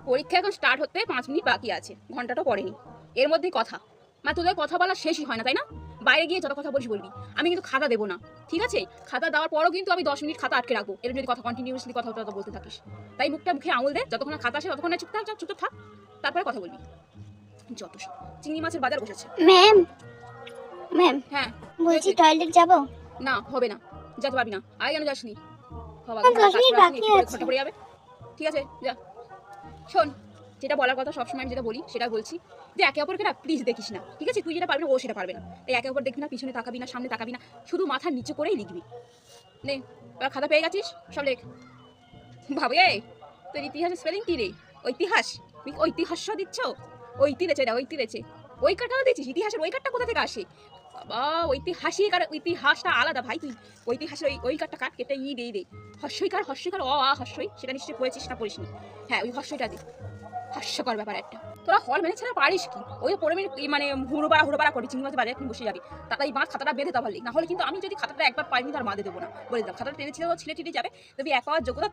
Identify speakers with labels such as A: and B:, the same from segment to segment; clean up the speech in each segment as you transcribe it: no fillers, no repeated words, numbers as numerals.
A: পরীক্ষা এখন স্টার্ট হতে 5 মিনিট বাকি আছে, ঘন্টাটা পড়েনি, এর মধ্যেই কথা। তোদের কথা বলা শেষই হয় না, তাই না? বাইরে গিয়ে যত কথা বলিস বলবি, আমি কিন্তু খাতা দেবো না, ঠিক আছে? খাতা দেওয়ার পরও কিন্তু আমি 10 মিনিট খাতা আটকে রাখবো, এর যদি কথা কন্টিনিউয়াসলি কথা বলতে থাকিস। তাই মুখে আঙুল দে, যতক্ষণ না খাতা আসে ততক্ষণ চুপচাপ থাক, তারপরে কথা বলবি। যত সব চিংড়ি মাছের বাজার বসেছে।
B: ম্যাম ম্যাম
A: হ্যাঁ
B: বলছি টয়লেট যাব
A: না, হবে না, যেতে পারবি না। আয় কেন যাসনি?
B: 10 মিনিট বাকি আছে।
A: পড়ে যাবে, ঠিক আছে যা। শোন, যেটা বলার কথা সবসময় আমি যেটা বলি সেটা বলছি, যে একে অপরকে না প্লিজ দেখিস না, ঠিক আছে? তুই যেটা পারবি না ও সেটা পারবে না, তাই একে অপর দেখবি না, পিছনে তাকাবি না, সামনে তাকাবি না, শুধু মাথা নিচু করেই লিখবি। নে, এবার খাতা পেয়ে গেছিস, সব লেখ। ভাবে তোর ইতিহাসের স্পেলিং কি রে? ঐতিহাস? ঐতিহাস্য দিচ্ছ? ঐতিরেছে ওই কার্ডটা দিচ্ছিস, ইতিহাসের ওই কার্ডটা কোথা থেকে আসে বাবা? ঐতিহাসিক আর ইতিহাসটা আলাদা ভাই। তুই ঐতিহাসের ওই কার্ডটা কাট, কেটে দে। হস্যইকার অ আ হস্যই, সেটা নিশ্চয়ই পড়েছিস না পড়িসনি? হ্যাঁ, ওই হস্যইটা দে। হাস্যকর ব্যাপার একটা। তোরা হল মেনে ছাড়া পারিস কি? ওই পড়ে মানে হুড়োবাড়া করে চিংড়ি মাছের বাজারে এখন বসে যাবি, তাড়াতাড়ি বাঁধ খাতাটা বেঁধে তারপর লিখ, না হলে কিন্তু আমি যদি খাতাটা একবার পাইনি তার বাঁধে দেবো না, বলে দিলাম। খাতাটা টেনে ছিঁড়ে যাবে, তবে এক পাওয়ার যোগ্যতা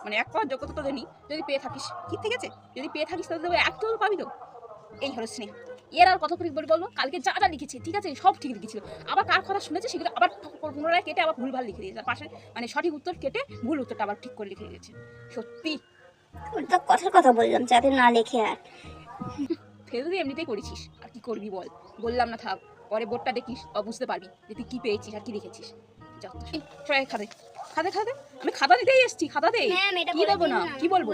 A: মানে এক পাওয়ার যোগ্যতা তোদের নেই। যদি পেয়ে থাকিস ঠিক আছে, যদি পেয়ে থাকিস তাহলে দেবো, এক তো পাবি তো। এই হলো স্নেহ। এর আর কত করে বলবো? কালকে যা যা লিখেছে ঠিক আছে, সব ঠিক লিখেছিল, আবার কার কথা শুনেছে সেগুলো আবার পুনরায় কেটে আবার ভুলভাল লিখে দিয়েছে, পাশে মানে সঠিক উত্তর কেটে ভুল উত্তরটা আবার ঠিক করে লিখে দিয়েছে। সত্যি
B: তো কথার কথা বললাম যাতে না লেখে। আর
A: ফেল তুই এমনিতেই করেছিস, আর কি করবি বল? বললাম না থাক, পরে বোর্ডটা দেখিস বুঝতে পারবি যে তুই কি পেয়েছিস আর কি লিখেছিস। যত খাদে আমি খাতা দিতেই এসেছি, খাতা দে। কি দেবো না, কি বলবো?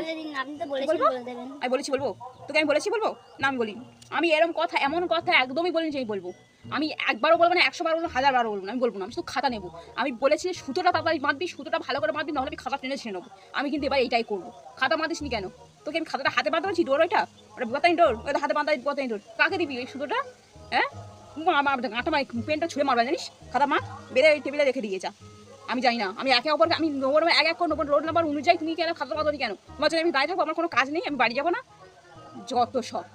A: আমি বলবো তোকে, আমি বলবো না? আমি বলিনি। আমি এমন কথা একদমই বলিনি যে আমি বলবো। আমি একবারও বলবো না, 100 বার বলবো, 1000 বার বলবো না, আমি বলবো না। আমি শুধু খাতা নেবো। আমি বলেছি সুতোটা তাড়াতাড়ি বাঁধবি, সুতোটা ভালো করে বাঁধবি, নাহলে আমি খাতা টেনে ছিঁড়ে নেবো। আমি কিন্তু এবার এইটাই করবো। খাতা বাঁধিসনি কেন? তোকে আমি খাতাটা হাতে বাঁধতে বলছি, ডোর ওটা বাতানি ডোর, ওই হাতে বাতানি ডোর, কাকে দিবি ওই সুতোটা? হ্যাঁ, আমার পেনটা ছুঁড়ে মারবা জানিস? খাতা মা বেড়ে ওই টেবিলে রেখে দিয়ে যা। আমি জানি না, আমি একে অপরকে আমি এক করে রোড নাম্বার অনুযায়ী তুমি কেন খাতা বাঁধনি কেন? তোমার জন্য আমি দাঁড়িয়ে থাকবো, আমার কোনো কাজ নেই, আমি বাড়ি যাবো না? যত সব।